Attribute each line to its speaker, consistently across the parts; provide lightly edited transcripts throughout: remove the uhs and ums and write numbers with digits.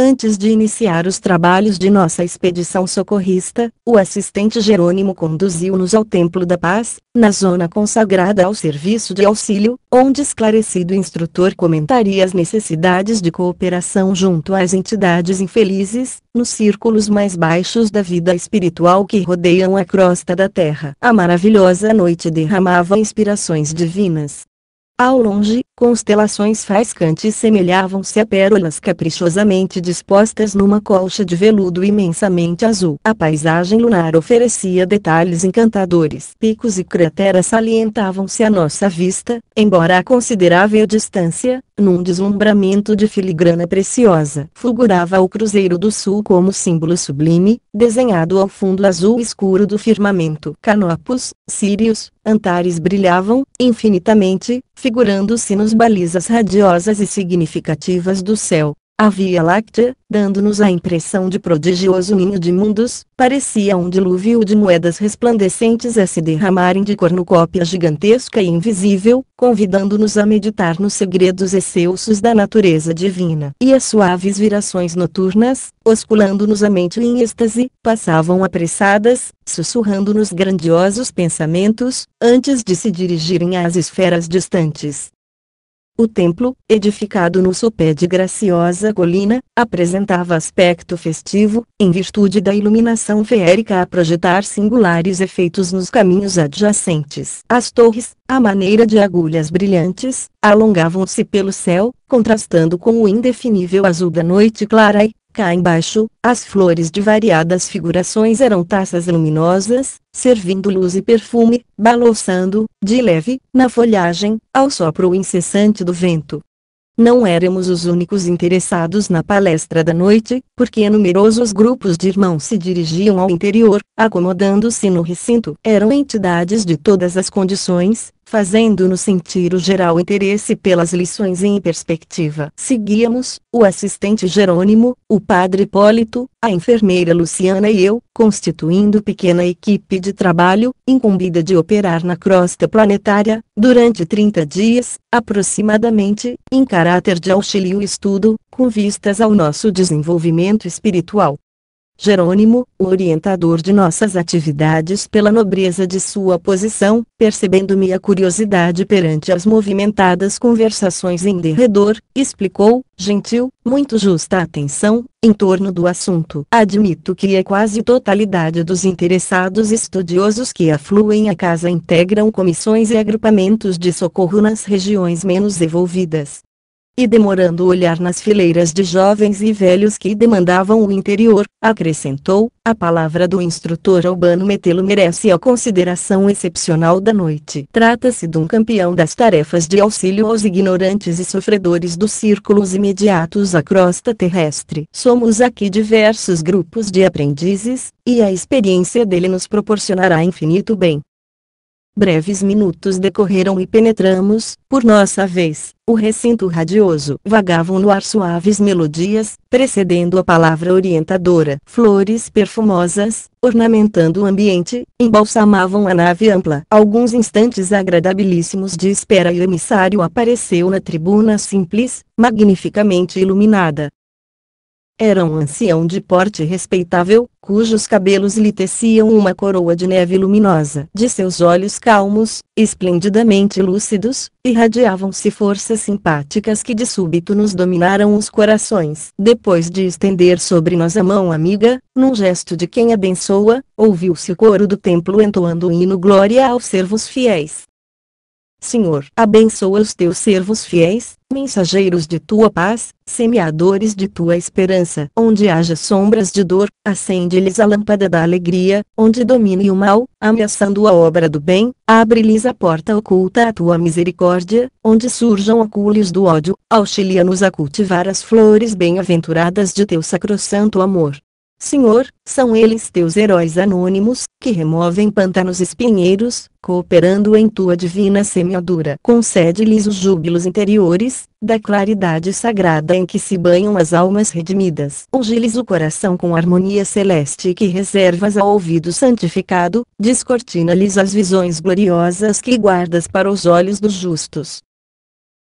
Speaker 1: Antes de iniciar os trabalhos de nossa expedição socorrista, o assistente Jerônimo conduziu-nos ao Templo da Paz, na zona consagrada ao serviço de auxílio, onde esclarecido instrutor comentaria as necessidades de cooperação junto às entidades infelizes, nos círculos mais baixos da vida espiritual que rodeiam a crosta da Terra. A maravilhosa noite derramava inspirações divinas. Ao longe, constelações faiscantes semelhavam-se a pérolas caprichosamente dispostas numa colcha de veludo imensamente azul. A paisagem lunar oferecia detalhes encantadores. Picos e crateras salientavam-se à nossa vista, embora a considerável distância, num deslumbramento de filigrana preciosa. Fulgurava o Cruzeiro do Sul como símbolo sublime, desenhado ao fundo azul escuro do firmamento. Canopus, círios, Antares brilhavam, infinitamente, figurando-se nos balizas radiosas e significativas do céu. A Via Láctea, dando-nos a impressão de prodigioso ninho de mundos, parecia um dilúvio de moedas resplandecentes a se derramarem de cornucópia gigantesca e invisível, convidando-nos a meditar nos segredos excelsos da natureza divina. E as suaves virações noturnas, osculando-nos a mente em êxtase, passavam apressadas, sussurrando-nos grandiosos pensamentos, antes de se dirigirem às esferas distantes. O templo, edificado no sopé de graciosa colina, apresentava aspecto festivo, em virtude da iluminação feérica a projetar singulares efeitos nos caminhos adjacentes. As torres, à maneira de agulhas brilhantes, alongavam-se pelo céu, contrastando com o indefinível azul da noite clara e, cá embaixo, as flores de variadas figurações eram taças luminosas, servindo luz e perfume, balouçando, de leve, na folhagem, ao sopro incessante do vento. Não éramos os únicos interessados na palestra da noite, porque numerosos grupos de irmãos se dirigiam ao interior, acomodando-se no recinto. Eram entidades de todas as condições, fazendo-nos sentir o geral interesse pelas lições em perspectiva. Seguíamos, o assistente Jerônimo, o padre Hipólito, a enfermeira Luciana e eu, constituindo pequena equipe de trabalho, incumbida de operar na crosta planetária, durante 30 dias, aproximadamente, em caráter de auxílio e estudo, com vistas ao nosso desenvolvimento espiritual. Jerônimo, o orientador de nossas atividades pela nobreza de sua posição, percebendo minha curiosidade perante as movimentadas conversações em derredor, explicou, gentil, muito justa atenção, em torno do assunto. Admito que a quase totalidade dos interessados estudiosos que afluem à casa integram comissões e agrupamentos de socorro nas regiões menos evolvidas. E demorando o olhar nas fileiras de jovens e velhos que demandavam o interior, acrescentou, a palavra do instrutor Albano Metelo merece a consideração excepcional da noite. Trata-se de um campeão das tarefas de auxílio aos ignorantes e sofredores dos círculos imediatos à crosta terrestre. Somos aqui diversos grupos de aprendizes, e a experiência dele nos proporcionará infinito bem. Breves minutos decorreram e penetramos, por nossa vez, o recinto radioso. Vagavam no ar suaves melodias, precedendo a palavra orientadora. Flores perfumosas, ornamentando o ambiente, embalsamavam a nave ampla. Alguns instantes agradabilíssimos de espera e o emissário apareceu na tribuna simples, magnificamente iluminada. Era um ancião de porte respeitável, cujos cabelos lhe teciam uma coroa de neve luminosa. De seus olhos calmos, esplendidamente lúcidos, irradiavam-se forças simpáticas que de súbito nos dominaram os corações. Depois de estender sobre nós a mão amiga, num gesto de quem abençoa, ouviu-se o coro do templo entoando o hino Glória aos servos fiéis. Senhor, abençoa os teus servos fiéis, mensageiros de tua paz, semeadores de tua esperança. Onde haja sombras de dor, acende-lhes a lâmpada da alegria. Onde domine o mal, ameaçando a obra do bem, abre-lhes a porta oculta à tua misericórdia. Onde surjam acúlios do ódio, auxilia-nos a cultivar as flores bem-aventuradas de teu sacrossanto amor. Senhor, são eles teus heróis anônimos, que removem pântanos espinheiros, cooperando em tua divina semeadura. Concede-lhes os júbilos interiores, da claridade sagrada em que se banham as almas redimidas. Unge-lhes o coração com harmonia celeste que reservas ao ouvido santificado, descortina-lhes as visões gloriosas que guardas para os olhos dos justos.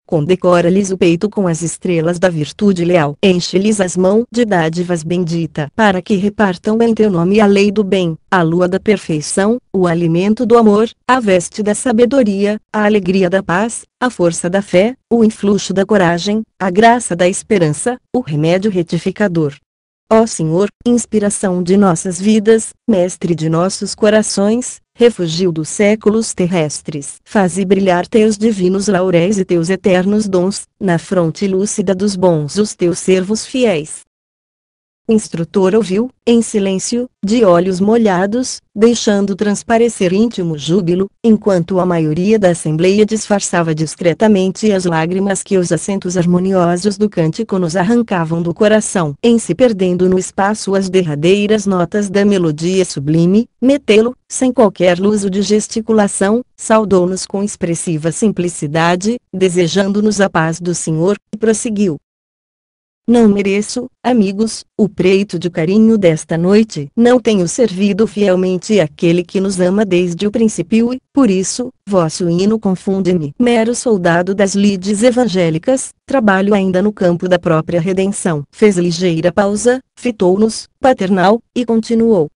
Speaker 1: condecora-lhes o peito com as estrelas da virtude leal, enche-lhes as mãos de dádivas bendita, para que repartam em teu nome a lei do bem, a lua da perfeição, o alimento do amor, a veste da sabedoria, a alegria da paz, a força da fé, o influxo da coragem, a graça da esperança, o remédio retificador. Ó Senhor, inspiração de nossas vidas, mestre de nossos corações, refúgio dos séculos terrestres, faze brilhar teus divinos lauréis e teus eternos dons, na fronte lúcida dos bons os teus servos fiéis. O instrutor ouviu, em silêncio, de olhos molhados, deixando transparecer íntimo júbilo, enquanto a maioria da assembleia disfarçava discretamente as lágrimas que os acentos harmoniosos do cântico nos arrancavam do coração, em se perdendo no espaço as derradeiras notas da melodia sublime. Metelo, sem qualquer luso de gesticulação, saudou-nos com expressiva simplicidade, desejando-nos a paz do Senhor, e prosseguiu. Não mereço, amigos, o preito de carinho desta noite. Não tenho servido fielmente aquele que nos ama desde o princípio e, por isso, vosso hino confunde-me. Mero soldado das lides evangélicas, trabalho ainda no campo da própria redenção. Fez ligeira pausa, fitou-nos, paternal, e continuou.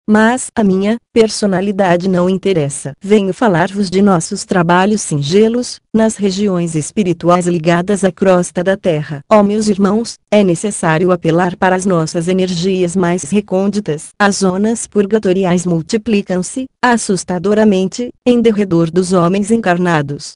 Speaker 1: Mas a minha personalidade não interessa. Venho falar-vos de nossos trabalhos singelos, nas regiões espirituais ligadas à crosta da terra. Ó meus irmãos, é necessário apelar para as nossas energias mais recônditas. As zonas purgatoriais multiplicam-se, assustadoramente, em derredor dos homens encarnados.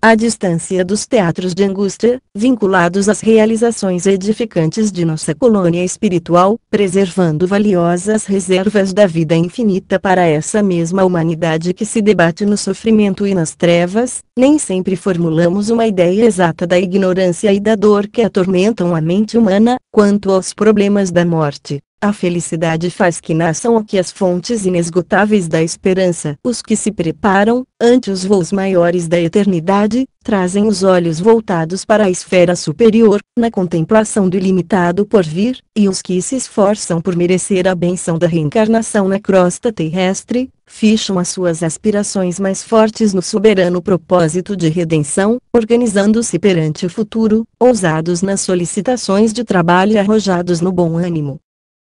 Speaker 1: À distância dos teatros de angústia, vinculados às realizações edificantes de nossa colônia espiritual, preservando valiosas reservas da vida infinita para essa mesma humanidade que se debate no sofrimento e nas trevas, nem sempre formulamos uma ideia exata da ignorância e da dor que atormentam a mente humana, quanto aos problemas da morte. A felicidade faz que nasçam aqui as fontes inesgotáveis da esperança. Os que se preparam, ante os voos maiores da eternidade, trazem os olhos voltados para a esfera superior, na contemplação do ilimitado porvir, e os que se esforçam por merecer a bênção da reencarnação na crosta terrestre, ficham as suas aspirações mais fortes no soberano propósito de redenção, organizando-se perante o futuro, ousados nas solicitações de trabalho e arrojados no bom ânimo.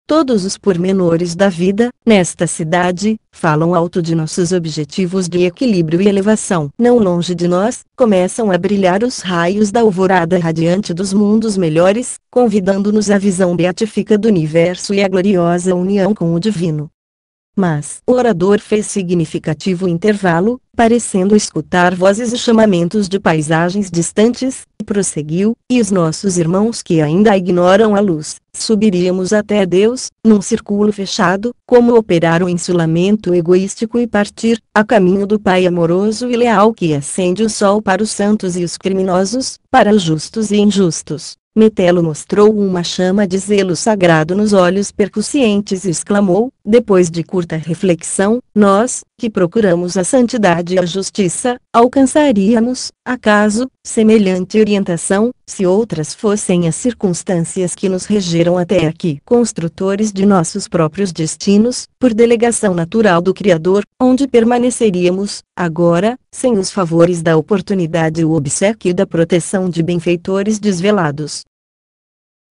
Speaker 1: Todos os pormenores da vida, nesta cidade, falam alto de nossos objetivos de equilíbrio e elevação. Não longe de nós, começam a brilhar os raios da alvorada radiante dos mundos melhores, convidando-nos à visão beatífica do universo e à gloriosa união com o divino. Mas o orador fez significativo intervalo, parecendo escutar vozes e chamamentos de paisagens distantes, e prosseguiu, e os nossos irmãos que ainda ignoram a luz, subiríamos até Deus, num círculo fechado, como operar o insulamento egoístico e partir, a caminho do Pai amoroso e leal que acende o sol para os santos e os criminosos, para os justos e injustos. Metelo mostrou uma chama de zelo sagrado nos olhos percussientes e exclamou, depois de curta reflexão, nós, que procuramos a santidade e a justiça, alcançaríamos, acaso, semelhante orientação, se outras fossem as circunstâncias que nos regeram até aqui. Construtores de nossos próprios destinos, por delegação natural do Criador, onde permaneceríamos, agora, sem os favores da oportunidade e o obséquio da proteção de benfeitores desvelados.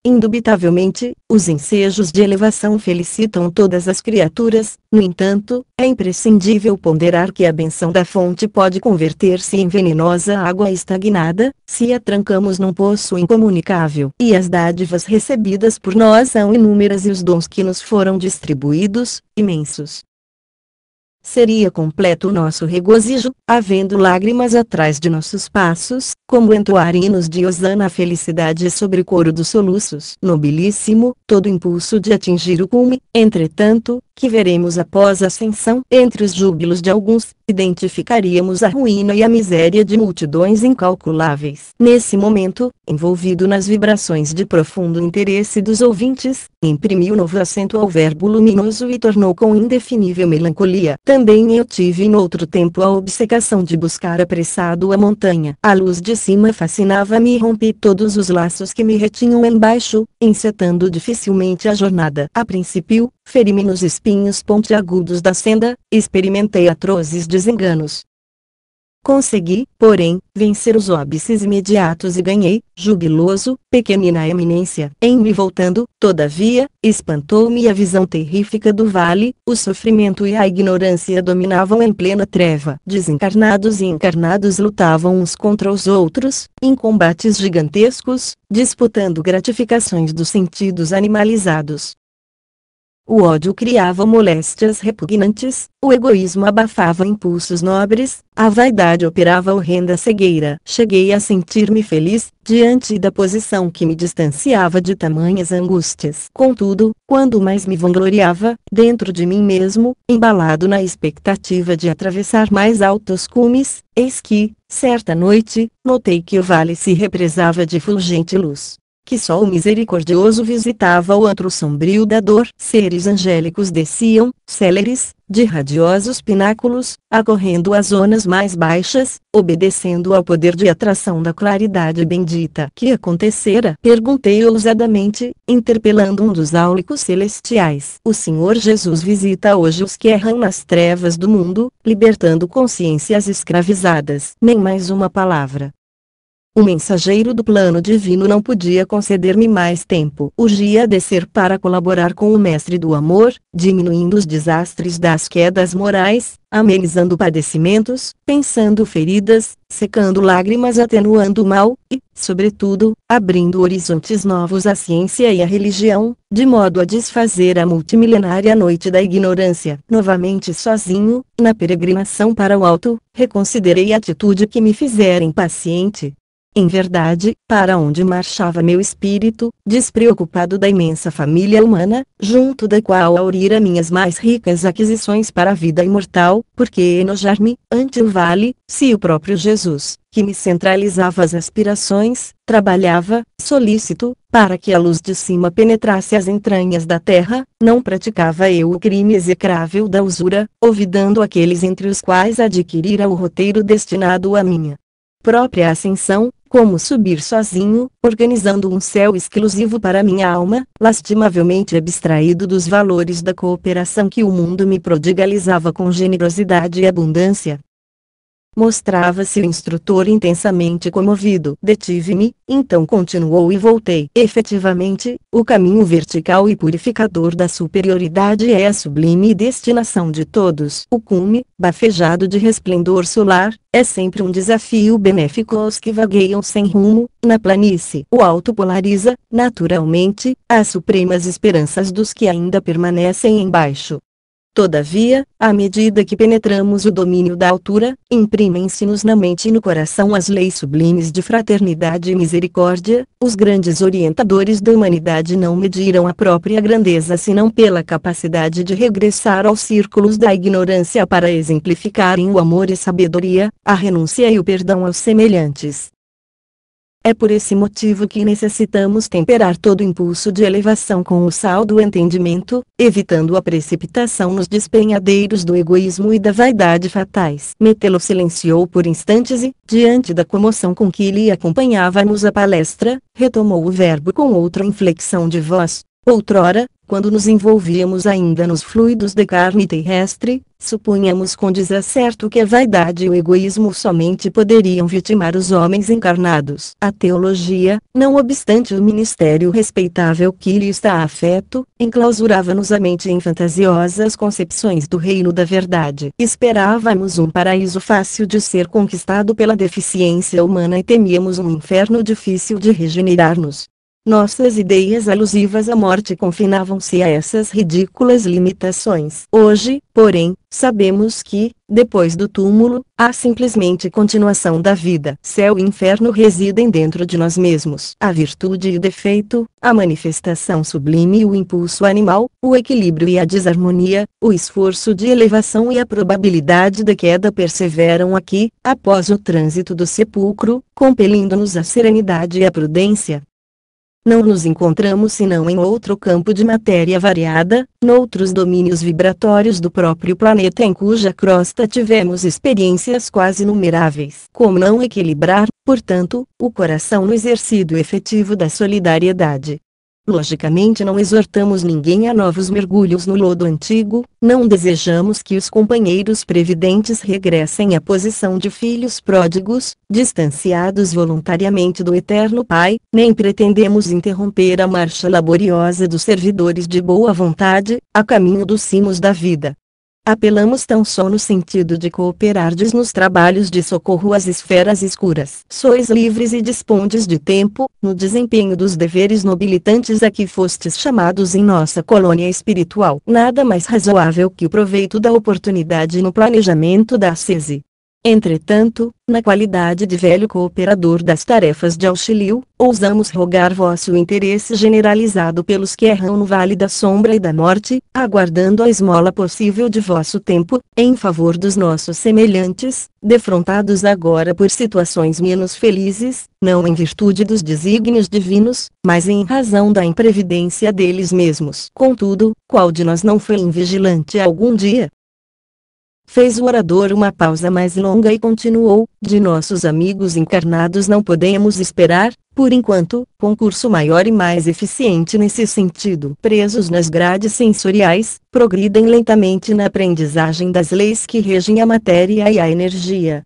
Speaker 1: Indubitavelmente, os ensejos de elevação felicitam todas as criaturas, no entanto, é imprescindível ponderar que a benção da fonte pode converter-se em venenosa água estagnada, se a trancamos num poço incomunicável. E as dádivas recebidas por nós são inúmeras e os dons que nos foram distribuídos, imensos. Seria completo o nosso regozijo, havendo lágrimas atrás de nossos passos, como entoar hinos de hosana à felicidade sobre o coro dos soluços. Nobilíssimo, todo impulso de atingir o cume, entretanto, que veremos após a ascensão. Entre os júbilos de alguns, identificaríamos a ruína e a miséria de multidões incalculáveis. Nesse momento, envolvido nas vibrações de profundo interesse dos ouvintes, imprimiu novo acento ao verbo luminoso e tornou com indefinível melancolia. Também eu tive em outro tempo a obcecação de buscar apressado a montanha. A luz de cima fascinava-me e rompi todos os laços que me retinham embaixo, encetando dificilmente a jornada. A princípio, feri-me nos espinhos pontiagudos da senda, experimentei atrozes desenganos. Consegui, porém, vencer os óbices imediatos e ganhei, jubiloso, pequenina eminência. Em me voltando, todavia, espantou-me a visão terrífica do vale, o sofrimento e a ignorância dominavam em plena treva. Desencarnados e encarnados lutavam uns contra os outros, em combates gigantescos, disputando gratificações dos sentidos animalizados. O ódio criava moléstias repugnantes, o egoísmo abafava impulsos nobres, a vaidade operava horrenda cegueira. Cheguei a sentir-me feliz, diante da posição que me distanciava de tamanhas angústias. Contudo, quando mais me vangloriava, dentro de mim mesmo, embalado na expectativa de atravessar mais altos cumes, eis que, certa noite, notei que o vale se represava de fulgente luz. Que só o misericordioso visitava o antro sombrio da dor. Seres angélicos desciam, céleres, de radiosos pináculos, acorrendo as zonas mais baixas, obedecendo ao poder de atração da claridade bendita. Que acontecera? Perguntei ousadamente, interpelando um dos áulicos celestiais. O Senhor Jesus visita hoje os que erram nas trevas do mundo, libertando consciências escravizadas. Nem mais uma palavra. O mensageiro do plano divino não podia conceder-me mais tempo. Urgia descer para colaborar com o mestre do amor, diminuindo os desastres das quedas morais, amenizando padecimentos, pensando feridas, secando lágrimas, atenuando o mal, e, sobretudo, abrindo horizontes novos à ciência e à religião, de modo a desfazer a multimilenária noite da ignorância. Novamente sozinho, na peregrinação para o alto, reconsiderei a atitude que me fizera impaciente. Em verdade, para onde marchava meu espírito, despreocupado da imensa família humana, junto da qual aurira minhas mais ricas aquisições para a vida imortal, por que enojar-me, ante o vale, se o próprio Jesus, que me centralizava as aspirações, trabalhava, solícito, para que a luz de cima penetrasse as entranhas da terra, não praticava eu o crime execrável da usura, olvidando aqueles entre os quais adquirira o roteiro destinado à minha própria ascensão, como subir sozinho, organizando um céu exclusivo para minha alma, lastimavelmente abstraído dos valores da cooperação que o mundo me prodigalizava com generosidade e abundância. Mostrava-se o instrutor intensamente comovido. Detive-me, então continuou e voltei. Efetivamente, o caminho vertical e purificador da superioridade é a sublime destinação de todos. O cume, bafejado de resplendor solar, é sempre um desafio benéfico aos que vagueiam sem rumo, na planície. O alto polariza, naturalmente, as supremas esperanças dos que ainda permanecem embaixo. Todavia, à medida que penetramos o domínio da altura, imprimem-se-nos na mente e no coração as leis sublimes de fraternidade e misericórdia. Os grandes orientadores da humanidade não mediram a própria grandeza senão pela capacidade de regressar aos círculos da ignorância para exemplificarem o amor e sabedoria, a renúncia e o perdão aos semelhantes. É por esse motivo que necessitamos temperar todo impulso de elevação com o sal do entendimento, evitando a precipitação nos despenhadeiros do egoísmo e da vaidade fatais. Metelo silenciou por instantes e, diante da comoção com que lhe acompanhávamos a palestra, retomou o verbo com outra inflexão de voz. Outrora, quando nos envolvíamos ainda nos fluidos da carne terrestre, supunhamos com desacerto que a vaidade e o egoísmo somente poderiam vitimar os homens encarnados. A teologia, não obstante o ministério respeitável que lhe está afeto, enclausurava-nos a mente em fantasiosas concepções do reino da verdade. Esperávamos um paraíso fácil de ser conquistado pela deficiência humana e temíamos um inferno difícil de regenerar-nos. Nossas ideias alusivas à morte confinavam-se a essas ridículas limitações. Hoje, porém, sabemos que, depois do túmulo, há simplesmente continuação da vida. Céu e inferno residem dentro de nós mesmos. A virtude e o defeito, a manifestação sublime e o impulso animal, o equilíbrio e a desarmonia, o esforço de elevação e a probabilidade da queda perseveram aqui, após o trânsito do sepulcro, compelindo-nos à serenidade e à prudência. Não nos encontramos senão em outro campo de matéria variada, noutros domínios vibratórios do próprio planeta em cuja crosta tivemos experiências quase inumeráveis. Como não equilibrar, portanto, o coração no exercício efetivo da solidariedade? Logicamente não exortamos ninguém a novos mergulhos no lodo antigo, não desejamos que os companheiros previdentes regressem à posição de filhos pródigos, distanciados voluntariamente do Eterno Pai, nem pretendemos interromper a marcha laboriosa dos servidores de boa vontade, a caminho dos cimos da vida. Apelamos tão só no sentido de cooperardes nos trabalhos de socorro às esferas escuras. Sois livres e dispondes de tempo, no desempenho dos deveres nobilitantes a que fostes chamados em nossa colônia espiritual. Nada mais razoável que o proveito da oportunidade no planejamento da ascese. Entretanto, na qualidade de velho cooperador das tarefas de auxílio, ousamos rogar vosso interesse generalizado pelos que erram no vale da sombra e da morte, aguardando a esmola possível de vosso tempo, em favor dos nossos semelhantes, defrontados agora por situações menos felizes, não em virtude dos desígnios divinos, mas em razão da imprevidência deles mesmos. Contudo, qual de nós não foi invigilante algum dia? Fez o orador uma pausa mais longa e continuou: de nossos amigos encarnados não podemos esperar, por enquanto, concurso maior e mais eficiente nesse sentido. Presos nas grades sensoriais, progridem lentamente na aprendizagem das leis que regem a matéria e a energia.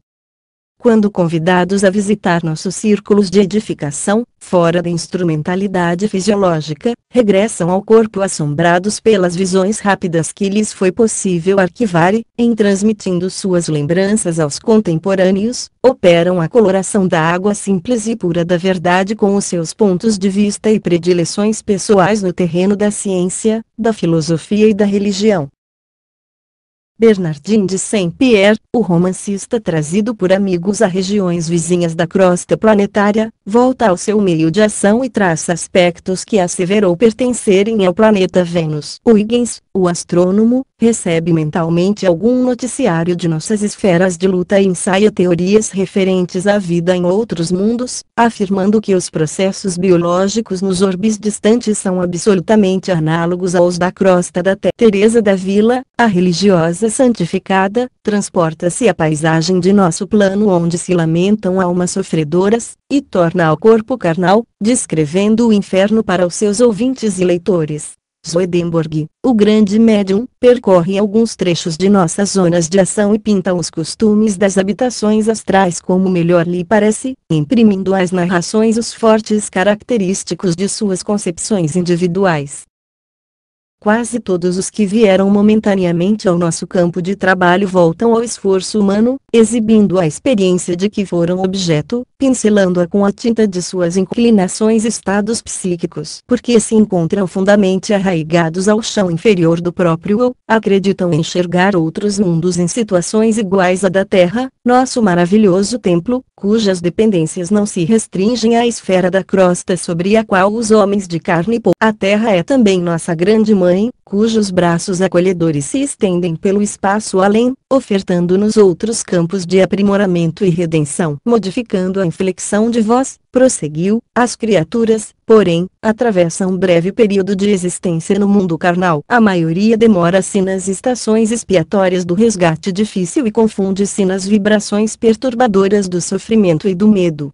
Speaker 1: Quando convidados a visitar nossos círculos de edificação, fora da instrumentalidade fisiológica, regressam ao corpo assombrados pelas visões rápidas que lhes foi possível arquivar e, em transmitindo suas lembranças aos contemporâneos, operam a coloração da água simples e pura da verdade com os seus pontos de vista e predileções pessoais no terreno da ciência, da filosofia e da religião. Bernardin de Saint-Pierre, o romancista trazido por amigos a regiões vizinhas da crosta planetária, volta ao seu meio de ação e traça aspectos que asseverou pertencerem ao planeta Vênus. Huygens, o astrônomo, recebe mentalmente algum noticiário de nossas esferas de luta e ensaia teorias referentes à vida em outros mundos, afirmando que os processos biológicos nos orbes distantes são absolutamente análogos aos da crosta da Terra. Teresa da Vila, a religiosa santificada, transporta-se à paisagem de nosso plano onde se lamentam almas sofredoras, e torna ao corpo carnal, descrevendo o inferno para os seus ouvintes e leitores. Swedenborg, o grande médium, percorre alguns trechos de nossas zonas de ação e pinta os costumes das habitações astrais como melhor lhe parece, imprimindo às narrações os fortes característicos de suas concepções individuais. Quase todos os que vieram momentaneamente ao nosso campo de trabalho voltam ao esforço humano, exibindo a experiência de que foram objeto, pincelando-a com a tinta de suas inclinações e estados psíquicos. Porque se encontram fundamente arraigados ao chão inferior do próprio eu, acreditam enxergar outros mundos em situações iguais à da Terra, nosso maravilhoso templo, cujas dependências não se restringem à esfera da crosta sobre a qual os homens de carne e a Terra é também nossa grande mãe, cujos braços acolhedores se estendem pelo espaço além, ofertando-nos outros campos de aprimoramento e redenção. Modificando a inflexão de voz, prosseguiu: as criaturas, porém, atravessam um breve período de existência no mundo carnal. A maioria demora-se nas estações expiatórias do resgate difícil e confunde-se nas vibrações perturbadoras do sofrimento e do medo.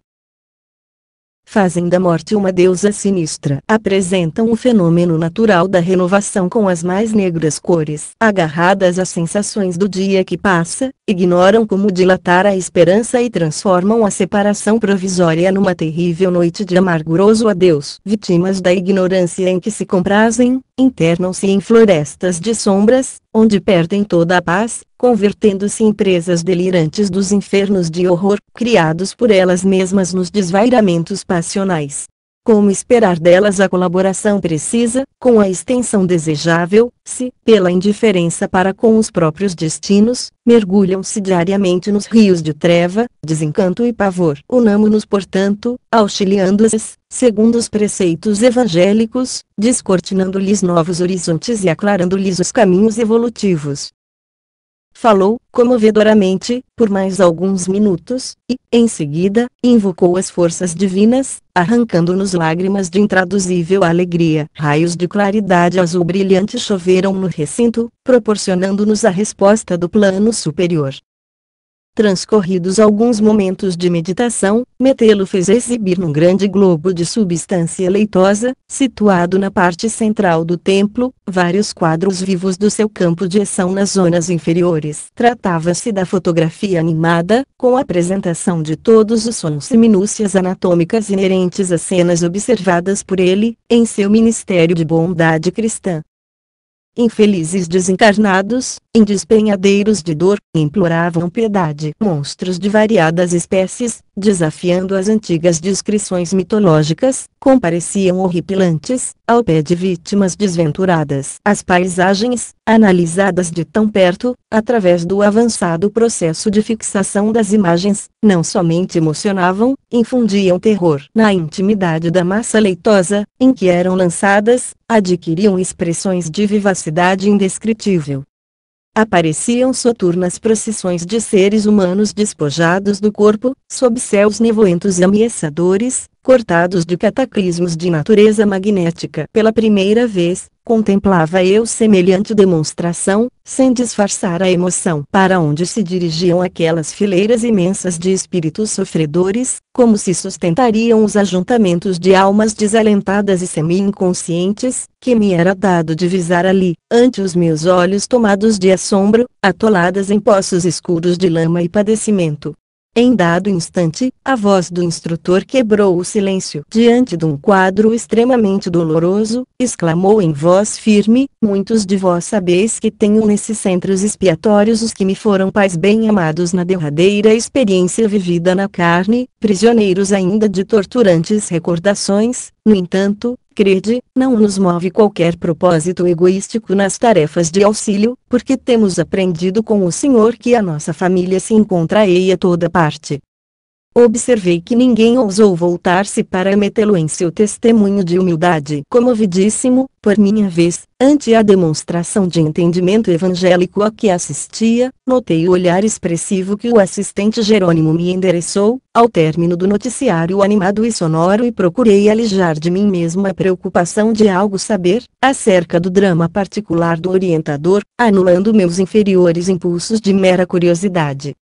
Speaker 1: Fazem da morte uma deusa sinistra. Apresentam o fenômeno natural da renovação com as mais negras cores. Agarradas às sensações do dia que passa, ignoram como dilatar a esperança e transformam a separação provisória numa terrível noite de amarguroso adeus. Vítimas da ignorância em que se comprazem, internam-se em florestas de sombras, onde perdem toda a paz, convertendo-se em presas delirantes dos infernos de horror, criados por elas mesmas nos desvairamentos passionais. Como esperar delas a colaboração precisa, com a extensão desejável, se, pela indiferença para com os próprios destinos, mergulham-se diariamente nos rios de treva, desencanto e pavor. Unamo-nos, portanto, auxiliando-as, segundo os preceitos evangélicos, descortinando-lhes novos horizontes e aclarando-lhes os caminhos evolutivos. Falou, comovedoramente, por mais alguns minutos, e, em seguida, invocou as forças divinas, arrancando-nos lágrimas de intraduzível alegria. Raios de claridade azul brilhante choveram no recinto, proporcionando-nos a resposta do plano superior. Transcorridos alguns momentos de meditação, Metelo fez exibir num grande globo de substância leitosa, situado na parte central do templo, vários quadros vivos do seu campo de ação nas zonas inferiores. Tratava-se da fotografia animada, com a apresentação de todos os sons e minúcias anatômicas inerentes às cenas observadas por ele, em seu ministério de bondade cristã. Infelizes desencarnados, em despenhadeiros de dor, imploravam piedade. Monstros de variadas espécies, desafiando as antigas descrições mitológicas, compareciam horripilantes, ao pé de vítimas desventuradas. As paisagens, analisadas de tão perto, através do avançado processo de fixação das imagens, não somente emocionavam, infundiam terror. Na intimidade da massa leitosa, em que eram lançadas, adquiriam expressões de vivacidade indescritível. Apareciam soturnas procissões de seres humanos despojados do corpo, sob céus nevoentos e ameaçadores, cortados de cataclismos de natureza magnética. Pela primeira vez, contemplava eu semelhante demonstração, sem disfarçar a emoção. Para onde se dirigiam aquelas fileiras imensas de espíritos sofredores, como se sustentariam os ajuntamentos de almas desalentadas e semi-inconscientes, que me era dado divisar ali, ante os meus olhos tomados de assombro, atoladas em poços escuros de lama e padecimento. Em dado instante, a voz do instrutor quebrou o silêncio. Diante de um quadro extremamente doloroso, exclamou em voz firme: muitos de vós sabeis que tenho nesses centros expiatórios os que me foram pais bem-amados na derradeira experiência vivida na carne, prisioneiros ainda de torturantes recordações. No entanto, crede, não nos move qualquer propósito egoístico nas tarefas de auxílio, porque temos aprendido com o Senhor que a nossa família se encontra aí a toda parte. Observei que ninguém ousou voltar-se para metê-lo em seu testemunho de humildade. Comovidíssimo, por minha vez, ante a demonstração de entendimento evangélico a que assistia, notei o olhar expressivo que o assistente Jerônimo me endereçou, ao término do noticiário animado e sonoro, e procurei alijar de mim mesmo a preocupação de algo saber, acerca do drama particular do orientador, anulando meus inferiores impulsos de mera curiosidade.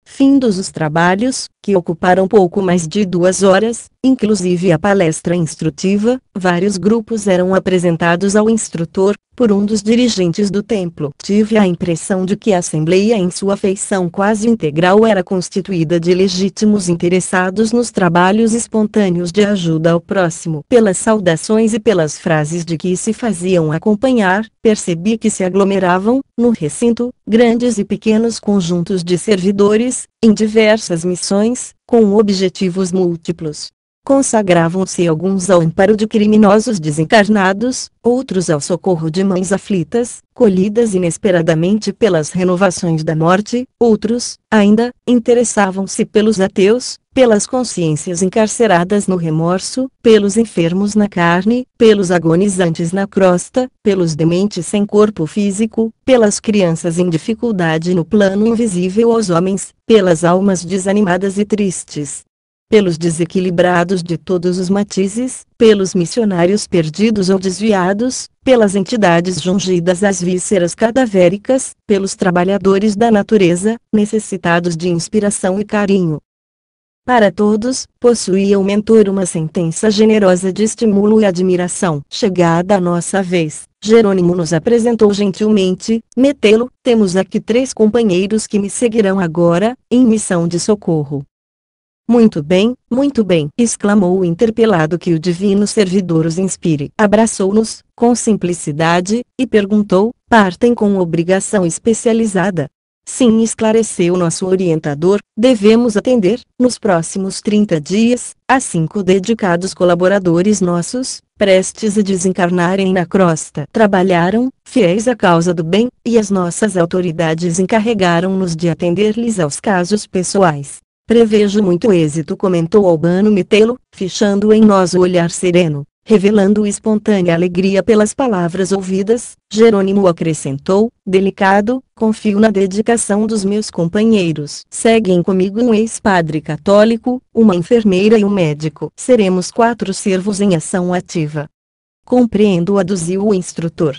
Speaker 1: Findos os trabalhos, que ocuparam pouco mais de 2 horas, inclusive a palestra instrutiva, vários grupos eram apresentados ao instrutor, por um dos dirigentes do templo. Tive a impressão de que a assembleia em sua feição quase integral era constituída de legítimos interessados nos trabalhos espontâneos de ajuda ao próximo. Pelas saudações e pelas frases de que se faziam acompanhar, percebi que se aglomeravam, no recinto, grandes e pequenos conjuntos de servidores, em diversas missões, com objetivos múltiplos. Consagravam-se alguns ao amparo de criminosos desencarnados, outros ao socorro de mães aflitas, colhidas inesperadamente pelas renovações da morte, outros, ainda, interessavam-se pelos ateus, pelas consciências encarceradas no remorso, pelos enfermos na carne, pelos agonizantes na crosta, pelos dementes sem corpo físico, pelas crianças em dificuldade no plano invisível aos homens, pelas almas desanimadas e tristes, pelos desequilibrados de todos os matizes, pelos missionários perdidos ou desviados, pelas entidades jungidas às vísceras cadavéricas, pelos trabalhadores da natureza, necessitados de inspiração e carinho. Para todos, possuía o mentor uma sentença generosa de estímulo e admiração. Chegada a nossa vez, Jerônimo nos apresentou gentilmente: Metelo, temos aqui 3 companheiros que me seguirão agora, em missão de socorro. Muito bem, exclamou o interpelado, que o divino servidor os inspire. Abraçou-nos, com simplicidade, e perguntou: partem com obrigação especializada? Sim, esclareceu nosso orientador, devemos atender, nos próximos 30 dias, a 5 dedicados colaboradores nossos, prestes a desencarnarem na crosta. Trabalharam, fiéis à causa do bem, e as nossas autoridades encarregaram-nos de atender-lhes aos casos pessoais. Prevejo muito êxito, comentou Albano Metelo, fichando em nós o olhar sereno. Revelando espontânea alegria pelas palavras ouvidas, Jerônimo acrescentou: delicado, confio na dedicação dos meus companheiros. Seguem comigo um ex-padre católico, uma enfermeira e um médico. Seremos 4 servos em ação ativa. Compreendo, aduziu o instrutor.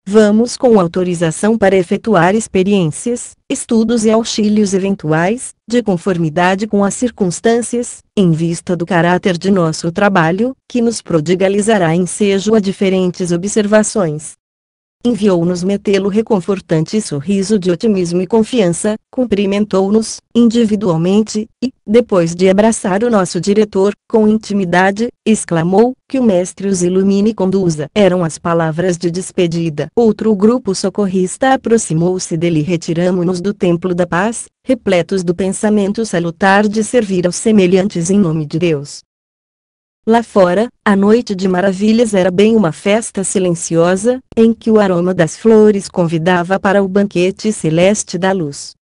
Speaker 1: Vamos com autorização para efetuar experiências, estudos e auxílios eventuais, de conformidade com as circunstâncias, em vista do caráter de nosso trabalho, que nos prodigalizará ensejo a diferentes observações. Enviou-nos metê-lo reconfortante sorriso de otimismo e confiança, cumprimentou-nos, individualmente, e, depois de abraçar o nosso diretor, com intimidade, exclamou, que o mestre os ilumine e conduza. Eram as palavras de despedida. Outro grupo socorrista aproximou-se dele e retiramo-nos do Templo da Paz, repletos do pensamento salutar de servir aos semelhantes em nome de Deus. Lá fora, a noite de maravilhas era bem uma festa silenciosa, em que o aroma das flores convidava para o banquete celeste da luz.